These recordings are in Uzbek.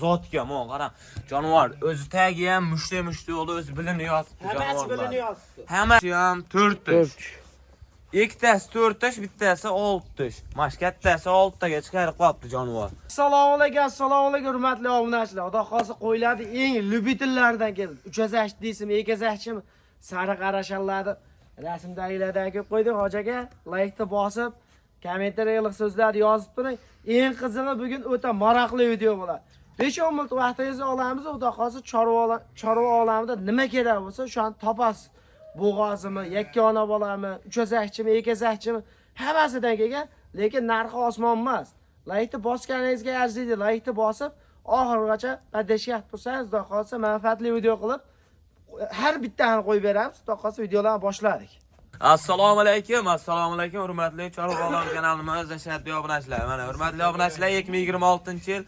zotga, mo qarang. Jonivor o'zi tagi ham mushti oldi, o'zi biliniyor. Hammasi biliniyor. Hammasi ham 4 tish. Ikkitasi 4 tish, bittasi 6 tish. Mash kattasi 6 taga chiqarib qo'yibdi jonivor. Assalomu alaykum, hurmatli obunachilar. Xudo xohlasa qo'ylarni eng lyubitellaridan keldi. Uchazach deysizmi, ekazachmi? Sariq arashallarni rasmdagilardan kelib qo'ydik. Hojaga like-ni bosib, kommentariyalik so'zlar yozib turing. Eng qizig'i bugun o'ta maroqli video bo'ladi. 5-10 minut vaqtingizni olamiz. Xudo xohlasa chorva olamida nima kerak bo'lsa, o'shani topasiz. Bo'g'ozimi, yakkona bo'lami, uchazachmi, ekazachmi, hammasidan kelgan, lekin narxi osmon emas. Like-ni bosganingizga arziydi. Like-ni bosib, oxirigacha podeshkat tursangiz, xudo xohlasa manfaatli video qilib har bittani qo'yib beramiz. Xudo xohlasa videolarni boshladik. Assalomu alaykum, hurmatli Chorva Olam kanalimiz ashaddiy obunachilar. Mana hurmatli obunachilar, 2026-yil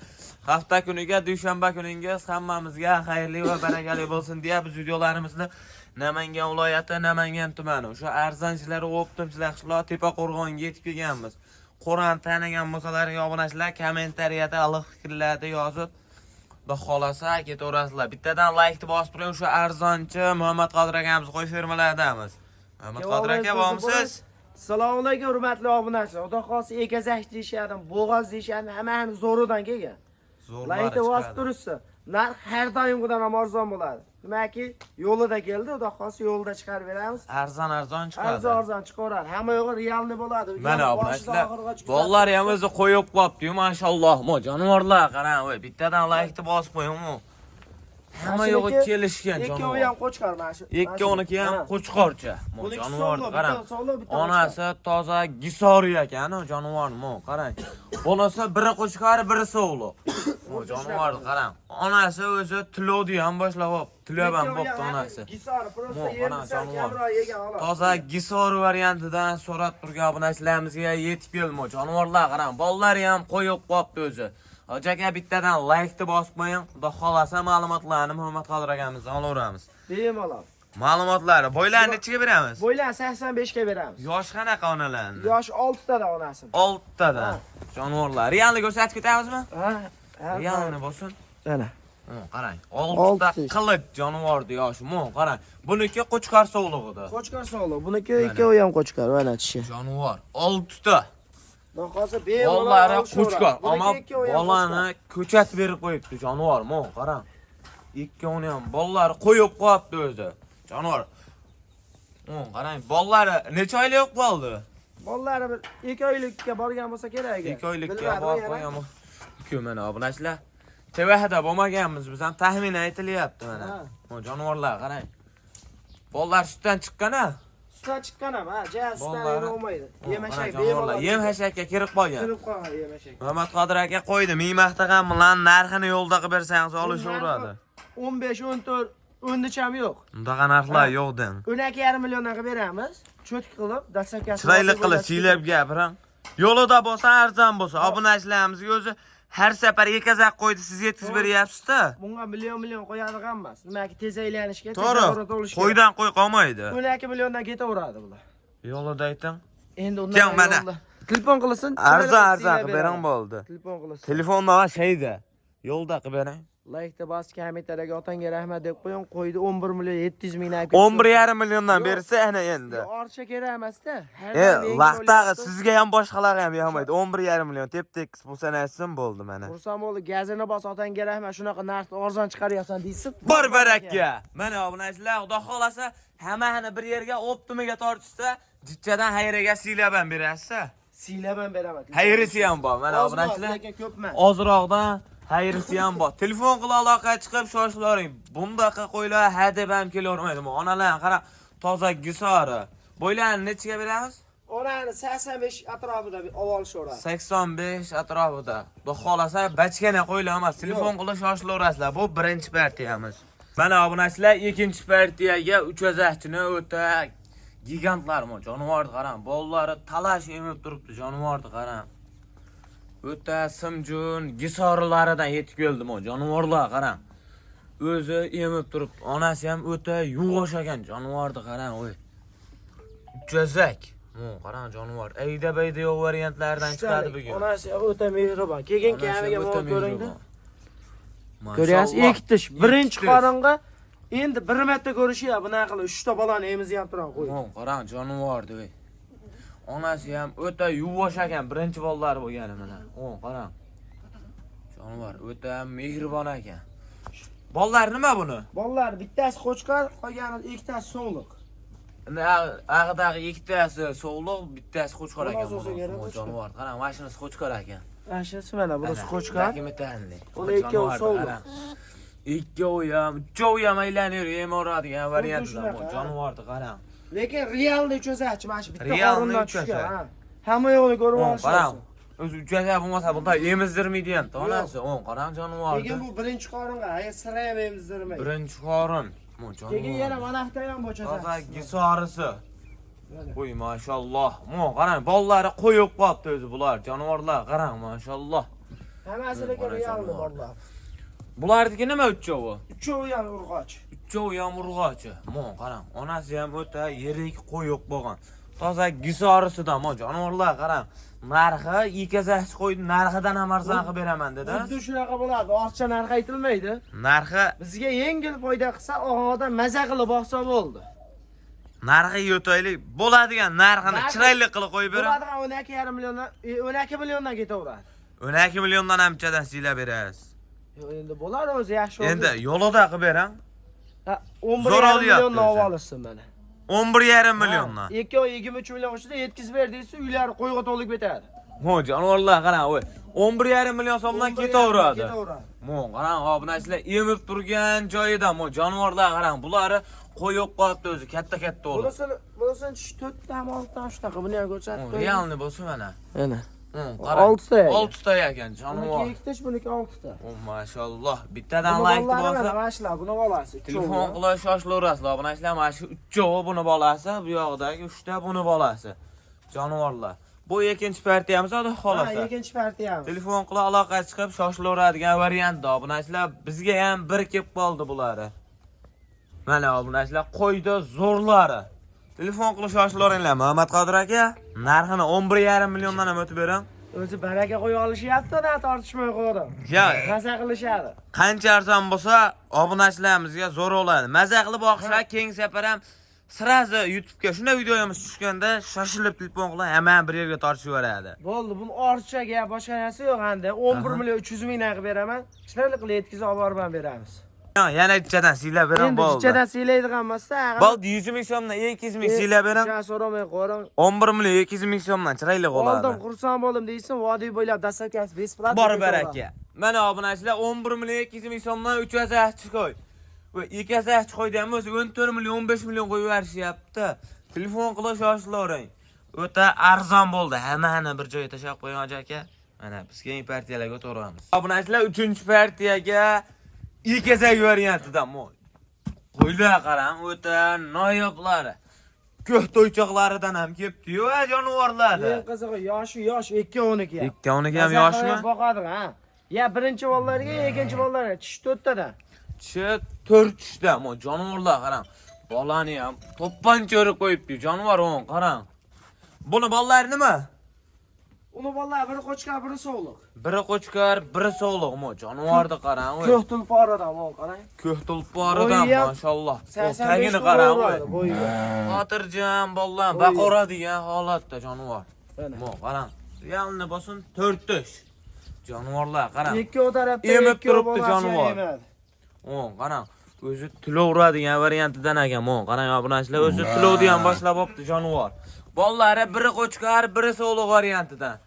hafta kuniga, dushanba kuningiz hammamizga xayrli va barakali bo'lsin deya biz videolarimizni Namangan viloyati, Namangan tumani, o'sha arzonchilar, optimchilar, qishloq Tepaqo'rg'onga yetib kelganmiz. Qur'on tanigan bo'lsalaringiz obunachilar kommentariyada iliq fikrlarni yozib, xudo xolasa ketaverasizlar. Bittadan like-ni bosib turing, o'sha arzonchi Muhammad Qodir akamiz qo'y fermalardamiz. Muhammad Qodir aka bormisiz? Assalomu alaykum, hurmatli obunachilar. Xudo xolasa ekazach deyishadi, bo'g'oz deyishadi, hammani zo'ridan kelgan. Like-ni bosib turibsiz. Narx har doimgidan ham arzon bo'ladi. Nimaki yo'lida keldi, xudo xolasa yo'lda chiqarib beramiz. Arzon chiqadi. Arzon chiqaradi. Hamma yo'g'i realni bo'ladi. Mana obunachilar, bolalar ham o'zi qo'yib qo'yibdi-yu, mashalloh. Mo jonivorlar, qarang, voy, bittadan like-ni bosib qo'ying-mu. Hamma yo'g'i kelishgan jonivor. Ikkovi ham qo'chqor mana shu. Ikkovniki ham qo'chqorcha. Mo jonivor, qarang. Onasi toza gisori ekan, jonivor, mo qarang. Bunisi biri qo'chqor, biri sovliq. Mo jonivor, qarang. Onasi o'zi tilodi ham boshlab olib, tilab ham bo'pti onasi. Gisori, prosta yerni kamroq yegan xolos. Toza gisori variantidan so'rab turgan obunachilarimizga yetib kelmo. Jonivorlar, qarang, bollari ham qo'yib qo'yibdi o'zi. Hojaga bittadan like-ni bosib qo'ying. Xudo xolasa ma'lumotlarni Muhammad Qodir akamizdan olaveramiz. Bemalol. Ma'lumotlari bo'ylarni nechaga beramiz? Bo'ylar 85 ga beramiz. Yosh qanaqa onalarni? Yosh 6 tada onasi. 6 tada. Jonivorlar. Realni ko'rsatib ketamizmi? Ha. Realni bo'lsin. Ana. Qarang. 6 ta qilich jonivordi yoshi. Mo, qarang. Buniki qo'chqor sovlig'ida. Qo'chqor sovliq. Buniki ikkovi ham qo'chqor, mana tishi. Jonivor 6 ta. Hozir bemalol. Bollari qo'chqor, ammo bolani ko'chatib berib qo'yibdi jonivor. Mo, qarang. Ikkovini ham bollari qo'yib qo'yibdi o'zi. Jonivor. Qarang, bollari necha oylik qoldi? Bollari bir 2 oylikka borgan bo'lsa kerak. 2 oylikka borib qo'yamiz. Mana obunachilar. TVda bo'lmaganmiz, biz ham taxmin aytilyapti mana. Mo jonivorlar, qarang. Bollar sutdan chiqqan-a? Sutdan chiqqan ham, ha, ja sutdan olmaydi. Yem-hashak bemalol. Yem-hashakka kirib qolgan. Kirib qolgan yem-hashak. Muhammad Qodir aka qo'ydi. Mingmaqta ham bilan narxini yo'lda qilib bersangiz olishaveradi. 15, 14, 13 ham yo'q. Undaqa narxlar yo'qdan. 12,5 milliondan qilib beramiz. Cho'tki qilib, dastlabkasi. Chiroyli qilib siylab gapiring. Yo'lida bo'lsa, arzon bo'lsa, obunachilarimizga o'zi har safar ekazak qo'ydi, siz yetkazib beryapsiz-da. Bunga million qo'yadigan emas. Nimaki tez aylanishga, to'g'ri. Qo'ydan qo'y qolmaydi. 12 milliondan ketaveradi bular. Yo'lida ayting. Endi undan mana telefon qilasin. Arzon qilib bering bo'ldi. Telefon qilasin. Telefonda shayda. Yo'lda qilib bering. Like-ni bosib, kommentariyaga otangga rahmat deb qo'ying. Qo'ydi 11 million 700 mingdan. 11,5 milliondan bersa ana endi. Orcha kerak emas-da. Vaqtda sizga ham boshqalarga ham yo'maydi. 11,5 million tep-tekis bo'lsa narsin bo'ldi mana. Xursand bo'ldi, gazini bos, otangga rahmat, shunaqa narxni arzon chiqaryapsan deysiz. Bor barakka. Mana obunachilar, xudo xolasa hammani bir yerga optimiga tortishsa, jichadan xayriga siylab ham berasiz. Siylab ham beraman. Xayrisi ham bor. Mana obunachilar. Ozroqdan xayrisi ham bor. Telefon qilib aloqa chiqib shoshilaring. Bundaqa qo'ylar hadeb ham kelavermaydi. Onalar qarang, toza gisori. Bo'ylarni nechaga beramiz? Onani 85 atrofida olishaveradi. 85 atrofida. Xudo xolasa bachkana qo'ylar emas, telefon qilib shoshilaverasizlar. Bu birinchi partiyamiz. Mana obunachilar, ikkinchi partiyaga uchazachini o'ta gigantlarmi, jonivorni qarang. Bollari talash emib turibdi, jonivorni qarang. O'ta simjun gisorilaridan yetib keldim o jonivorlar qarang. O'zi emib turib, onasi ham o'ta yug'osh ekan, jonivorni qarang, o'y. Jazak. Qarang jonivor. Ayda-bayda yo'q variantlardan chiqadi bugun. Onasi o'ta mehribon. Kelgan kamiga mol ko'ringda. Ko'ryapsiz, Maşallah. ikki tish. Birinchi Ikki tish. qoringa endi bir marta ko'rishyapti. Bunaqa qilib 3 ta bolani emizi ham turib qo'ydi. Oğlum qarang jonivordi ey. Onasi ham o'ta yuvosh ekan, birinchi bolalari bo'lgani mana. Oğlum qarang. Jonivor o'ta mehribon ekan. Bolalar nima buni? Bolalar bittasi qo'chqor, qolgani ikkitasi so'ngliq. Ag'dagi ikkitasi so'g'liq, bittasi qo'chqor ekan. Bundan so'ng yana qo'chqor. Jonivor qarang, mashinasi qo'chqor ekan. Ashasi mana burasi qo'chqor. Metalli. Uni ikkovi so'g'liq. Ikkovi ham, uchovi ham aylanib yemoradigan variantlar bor. Jonivorni qarang. Lekin realni cho'zachi mana shu bitta Realni qorindan cho'za. tushgan, ha. Hamma yo'qni ko'rib Qarang. olishasiz. O'zi uchaga bo'lmasa bunda emizdirmaydi ham, onasi. Qarang jonivorni. Lekin bu birinchi qoringa, sira ham emizdirmaydi. Birinchi qorin. Keyin yana mana bu ham bo'chasa. Toza gisorisi. Qo'y mashalloh. Qarang, bolalari qo'yib qolibdi o'zi bular. Jonivorlar qarang mashalloh. Hammasiga realni bolalar. Bularniki nima uchovi? Uchovi ham urg'och. Uchovi ham urg'ochi. Qarang, onasi ham o'ta yirik qo'yib bo'lgan. Toza gisorisidan jonivorlar qarang. Narxi ikazach qo'ydi, narxidan ham arzon qilib beraman dedi. Xuddi shunaqa bo'ladi. Ortiqcha narx aytilmaydi. Narxi Bizga yengil foyda qilsa, og'odan maza qilib boqsa bo'ldi. narxi yo'taylik bo'ladigan narxini chiroyli qilib qo'yib bering. Bo'ladigan 12,5 milliondan, 12 milliondan ketaveradi. 12 milliondan hamchadan siylab berasiz. Endi bo'lar o'zi yaxshi oldi. Endi yo'lida qilib berang. 11,5 milliondan olib olsin mana. 11,5 milliondan. 23 million uchida yetkazib berdingiz, uylari qo'yga to'lib ketadi. Jonivorlar qarang, 11,5 million so'mdan ketaveradi. Ketaveradi. Qarang, obunachilar emib turgan joyida jonivorlar qarang, bulari qo'yib qolibdi o'zi, katta-katta bo'lib. Bunisini 4 ta 6 ta shunaqa buni ham ko'rsatib. Realni bo'lsa mana. Mana. Qarang. 6 ta. 6 ta ekan jonivor. Buniki 2 ta, buniki 6 ta. Mashalloh. Bittadan like bo'lsa, Mashlar, buni bolasi. telefon qilib shoshilaverasizlar. Obunachilar mana shu 3 buni bolasi, bu yoqdagi 3 ta buni bolasi. Jonivorlar. Bu ikkinchi partiyamiz edi xolos. Ha, ikkinchi partiyamiz. Telefon qilib aloqa chiqib shoshilaveradigan variantda. Obunachilar bizga ham bir kelib qoldi bulari. Mana obunachilar qo'ydi zo'rlari. Telefon qilib shoshilaveringlar Muhammad Qodir aka. Narxini 11,5 milliondan ham o'tib bering. O'zi baraka qo'ya olishyapti-da, tortishmay qo'ydim. Ya, Maza qilishadi. qancha arzon bo'lsa, obunachilarimizga zo'r bo'ladi. Maza qilib boqishlar keng safar ham sirazi YouTube'ga shunday videoyimiz tushganda shoshilib telefon qilib hamma bir yerga tortishaveradi. Bo'ldi, buni ortiqchaga boshqa narsa yo'q endi. 11 million 300 mingdan qilib beraman. Chiroyli qilib yetkazib olib borib beramiz. Yana ichchadan siylab bering bo'ldi. Endi ichchadan siylaydigan bo'lsa, Bo'ldi 100 ming so'mdan 200 ming siylab bering. Jan so'ramay qo'ring. 11 million 200 ming so'mdan chiroyli bo'ladi. Oldim, xursand bo'ldim deysin, vodiy bo'ylab dastavkasi besplat. Bor baraka. Mana obunachilar 11 million 200 ming so'mdan 3 azahchi qo'y. Va 2 azahchi qo'ydan o'zi 14 million 15 million qo'yib berishyapti. Telefon qilib shoshilavering. O'ta arzon bo'ldi. Hammani bir joyga tashab qo'ygan aka. Mana biz keyingi partiyalarga o'tamiz. Obunachilar 3-partiyaga ikazak variantidan qo'ylar qarang, o'ta noyoblari. Ko'h to'ychoqlaridan ham kelibdi-yu, jonivorlar. Eng qizig'i yosh ikkovniki ham. Ikkovniki ham yoshmi? Boqadi, ha. Ya birinchi bolalarga, ikkinchi bolalarga tish 4 tadan. Tishi 4 tishda, jonivorlar qarang. Bolani ham to'ppancha o'rib qo'yibdi, jonivor qarang. Buni bolalari nima? Uni bolalar biri qo'chqar, biri so'g'liq. Biri qo'chqar, biri so'g'liq, jonivorni qarang. Ko'h tulporidan qarang. Ko'h tulporidan, mashalloh. Tagini 85 qarang. bo'yiga. Xotirjam bolalar baqoradigan holatda jonivor. Qarang. Realni bo'lsin 4 tish. Jonivorlar qarang. Ikki tarafda Emib ikki turibdi bolasi jonivor. emadi. Qarang. O'zi tilovuradigan variantidan ekan. Qarang obunachilar, o'zi tilovdan boshlab olibdi jonivor. Bolalari biri qo'chqar, biri so'g'liq variantidan.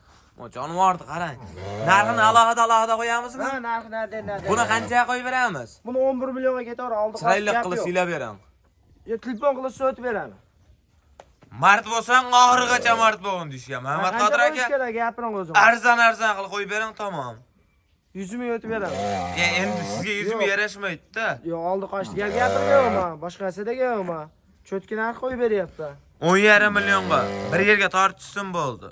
Jonivorni qarang. Narxini alohida qo'yamizmi? Ha, narxi narda. Buni qanchaga qo'yib beramiz? Buni 11 millionga ketaveradi. Oldi Chiroyli qilib siylab bering. Yo, telefon qilib so'tib beraman. Mard bo'lsang, oxirigacha mard bo'lgin deyishgan. Muhammad Qodir aka. Gapiring o'zim. Arzon qilib qo'yib bering, tamom. 100 ming o'tib beraman. Endi sizga 100 ming yarashmaydi-da. Yo, oldi qochdi. Gapirganman, boshqasida gapirman. Cho'tki narx qo'yib beryapti. 10,5 millionga bir yerga tortishsin bo'ldi.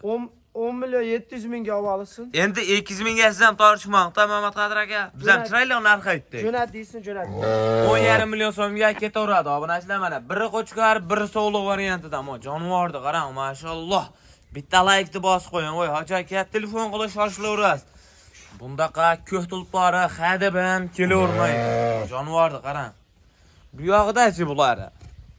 10 million 700 mingga olib olsin. Endi 200 mingga siz ham tortishmoqda Muhammad Qodir aka. Biz ham chiroyli narx aytdik. Jo'nat deysin, jo'nat. 10,5 million so'mga ketaveradi obunachilar mana. Biri qo'chqar, biri so'g'liq variantidan. Jonivorni qarang, mashalloh. Bitta like-ni bosib qo'ying. Voy, hoji aka, telefon qilib shoshilaverasiz. Bundaqa ko'k tulpari hadabam kelavermaydi. Jonivorni qarang. Bu yog'idachi bulari.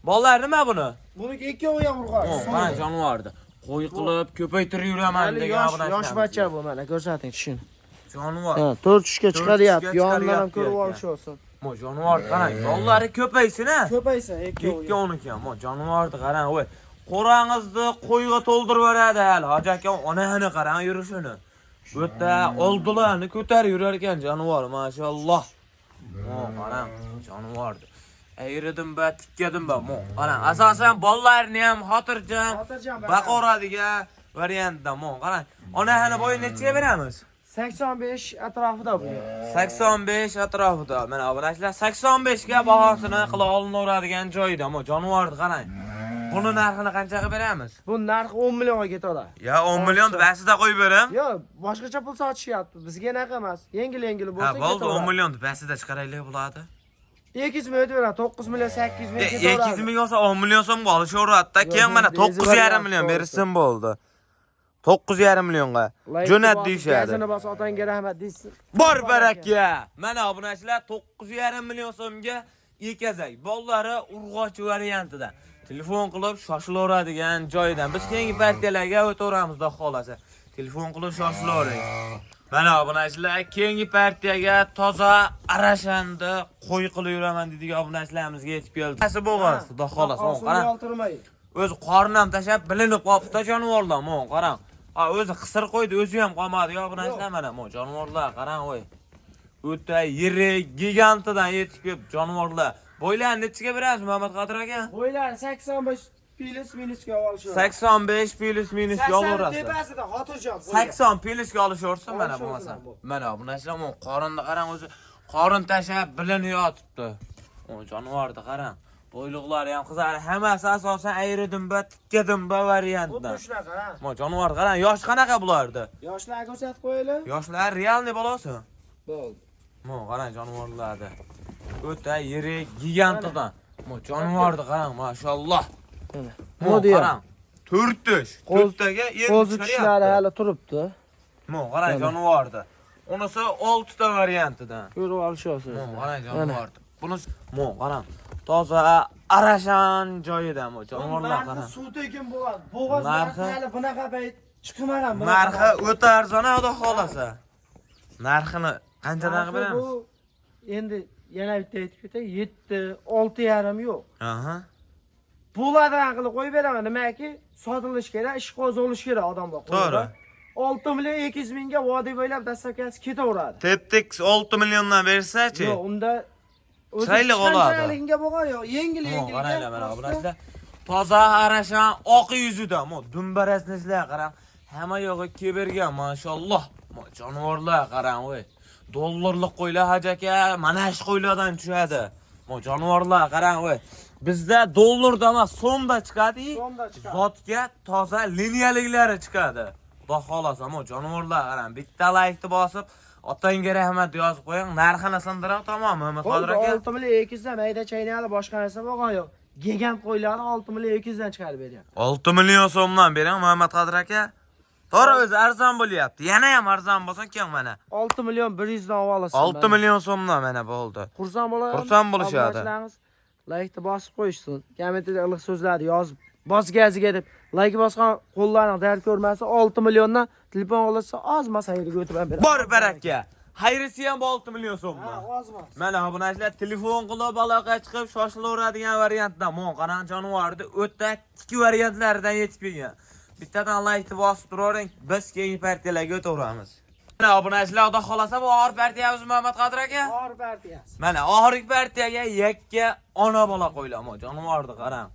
Bolalar nima buni? Buni ikkovi ham urg'an. Mana jonivorni. Qo'y qilib ko'paytirib yuraman degan yosh bachcha bu mana ko'rsating tushun. Jonivor. 4 tushga chiqaryapti. Yondan ham ko'rib olish olsin. Mo jonivor qarang. Bolalari ko'paysin-a. Ko'paysa ikkovi. Ikkovniki ham. Mo jonivorni qarang, voy. Qo'rangizni qo'yga to'ldirib beradi hali. Hoji aka onani qarang yurishini. Bu yerda oldilarni ko'tarib yurar ekan jonivor, mashalloh. Mo qarang, jonivorni. Ayridim ba, tikkadim ba. Mo qarang, asosan bolalarni ham xotirjam baqoradigan variantda. Mo qarang. Onani bo'yi nechaga beramiz? 85 atrofida bu. 85 atrofida. Mana obunachilar 85 ga bahosini qila olinaveradigan joyda. Mo jonivorni qarang. Buni narxini qanchaga beramiz? Bu narxi 10 millionga ketadi. Ya 10 million basida qo'yib beram. Yo, boshqacha pul sotishyapti. Bizga anaqa emas. Yengil bo'lsa Ha, bo'ldi 10 million basida chiqaraylik bo'ladi. 200 million beradi, 9 million, 8 million ketaveradi. 200 million olsa 10 million so'mga olishaveradi-da. Keyin mana 9,5 million bersin bo'ldi. 9,5 millionga jo'nat deyishadi. Gazini bos otangga rahmat deysin. Bor baraka. Mana obunachilar 9,5 million so'mga ekazak. Bollari urg'ochi variantida. Telefon qilib shoshilaveradigan joydan. Biz keyingi partiyalarga o'taveramiz, xudo xolasa. Telefon qilib shoshilavering. Mana obunachilar keyingi partiyaga toza arashanda qo'y qilib yuraman deydigan obunachilarimizga yetib keldi. Nasi bo'g'az, xudo xolasa. Qarang. O'zi qorni ham tashab bilinib qolibdi jonivorlar. Mo qarang. Ha, o'zi qisir qo'ydi, o'zi ham qolmadi. Yo obunachilar mana mo jonivorlar qarang, voy. O'ta yirik gigantidan yetib kelib jonivorlar. Bo'ylarni nechiga berasiz Muhammad Qodir aka? Bo'ylar 85 plus minusga olishadi. 85 plus minusga olaverasiz. Tepasida xotirjam. 80 plusga olishaversin mana bo'lmasa. Mana bunachilar mo qorinni qarang, o'zi qorin tashab bilinib yotibdi. O jonivorni qarang. Bo'yliqlari ham qizar, hammasi asosan ayridimba, tikkadimba variantda. Xuddi shunaqa, ha. Mo jonivorni qarang, yosh qanaqa bulardi? Yoshlarga ko'rsatib qo'yaylik. Yoshlar realniy bolasi. Bo'ldi. Mo qarang jonivorlarni. O'ta yirik gigantidan. Mo jonivorni qarang, mashalloh. Mo qarang. 4 tish. 4taga 7 qo'zi tishlari hali turibdi. Mo qarang jonivorni. Unisi 6 ta variantidan. Ko'rib olishyapsiz. Mo qarang jonivorni. Bunisi mo qarang. Toza arashan joyida mo jonivorlar qarang. Suv tekin bo'ladi. Bo'g'oz narxi bunaqa payt chiqmagan. Narxi o'ta arzon, xudo xolasa. Narxini qanchadan beramiz? Bu endi yana bitta aytib ketay, 7, 6,5 yo'q. Aha. Bo'ladigan qilib qo'yib beraman. Nimaki, sotilish kerak, ish qo'zg'olish kerak odamlar. To'g'ri. 6 million 200 mingga vodiy bo'ylab dastavkasi ketaveradi. Teptik 6 milliondan bersa-chi? Yo'q, unda chiroyli qoladi. Qanchaligingga bo'lgan yo'q, yengil. Qaranglar mana bunachilar. Toza arashan oq yuzida, mo dumbarasizlar qarang. Hamma yog'i kebergan, mashalloh. Mo jonivorlar qarang, voy. Dollarlik qo'ylar hajaka, mana shu qo'ylardan tushadi. Mo jonivorlar qarang, voy. Bizda dollarda emas, so'mda chiqadi. Zotga toza liniyaliklari chiqadi. Xudo xolasa, mo jonivorlar qarang. Bitta laykni bosib, otangga rahmat yozib qo'ying. Narxini sindirib tamom, Muhammad Qodir aka. 6 million 200 dan mayda chaynali boshqa narsa bo'lgan yo'q. Gigant qo'ylarni 6 million 200 dan chiqarib beryapti. 6 million so'mdan bering, Muhammad Qodir aka. To'g'ri, o'zi arzon bo'lyapti. Yana ham arzon bo'lsin keyin mana. 6 million 100 dan olasiz. 6 million so'mdan mana bo'ldi. Xursand bo'ladi. Xursand bo'lishadi. Laykni bosib qo'yishsin. Kommentda iliq so'zlarni yozib, bosgaziga deb layk bosgan qo'llarni dard ko'rmasa 6 milliondan telefon olsa ozmas hayriga o'tirib beraman. Bor baraka. Hayrisi ham 6 million so'mdan. Ha, ozmas. Mana obunachilar telefon qilib aloqa chiqib shoshilaveradigan variantda mo qarang jonivorni o'ta tikki variantlaridan yetib kelgan. Bittadan laykni bosib turavering, biz keyingi partiyalarga o'taveramiz. Mana obunachilar, xudo xolasa bu oxir partiyamiz Muhammad Qodir aka. Oxir partiyasi. Mana oxirgi partiyaga yakka ona bola qo'yilamo jonivorni qarang.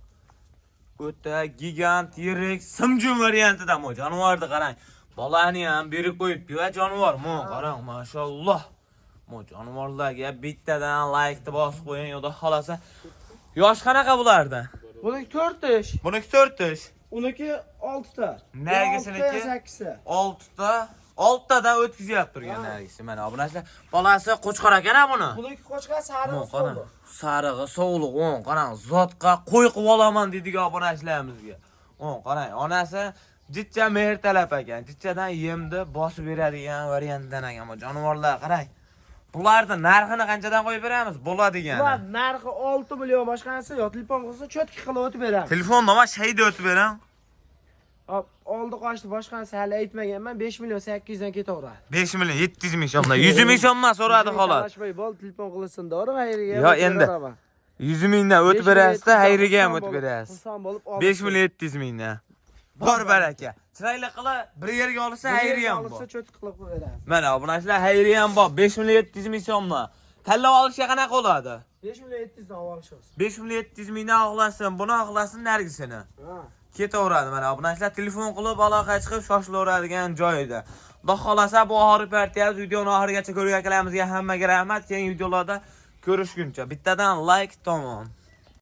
O'ta gigant, yirik, simjum variantida mo jonivorni qarang. Bolani ham berib qo'yibdi va jonivor mo qarang, mashalloh. Mo jonivorlarga bittadan laykni bosib qo'ying, xudo xolasa. Yosh qanaqa bularda? Buniki 4 tish. Buniki 4 tish. Uniki 6 ta. Nagisiniki 8 ta. 6 ta. 6 tadan o'tkazib turgan nagisi. Mana obunachilar, bolasi qo'chqor ekan buni. Buniki qo'chqor sariq so'li. Sarig'i sovliq, qarang, zotqa qo'y qilib olaman deydigan obunachilarimizga. Qarang, onasi Jichcha mehr talab ekan. Jichchadan yemni bosib beradigan variantdan ekan bu jonivorlar qarang. Bularni narxini qanchadan qo'yib beramiz? Bo'ladigani. Bular narxi 6 million boshqasi yo telefon qilsa cho'tki qilib o'tib beramiz. Telefonni nima shayda o'tib beram? Hop, oldi qochdi boshqasi hali aytmaganman, 5 million 800 dan ketaveradi. 5 million 700 ming so'mdan 100 ming so'mdan so'radi xolos. Talashmay bo'l, telefon qilsin, to'g'ri, xayriga. Yo, endi 100 mingdan o'tib berasiz-da, xayriga ham o'tib berasiz. Xursand bo'lib 5 million 700 mingdan. Bor baraka. Chiroyli qilib bir yerga olsa xayriya ham bor. olsa cho'tki qilib beramiz. Mana obunachilar xayriya ham bor. 5 million 700 ming so'mdan. Tanlab olishga qanaqa bo'ladi? 5 million 700 dan olishamiz. 5 million 700 mingdan oqlasin, buni oqlasin nargisini. Ha. Ketaveradi mana obunachilar telefon qilib aloqa chiqib shoshilaveradigan joyida. Xudo xolasa bu oxirgi partiyamiz videoni oxirigacha ko'rganlarimizga hammaga rahmat. Keyingi videolarda ko'rishguncha bittadan like tomon.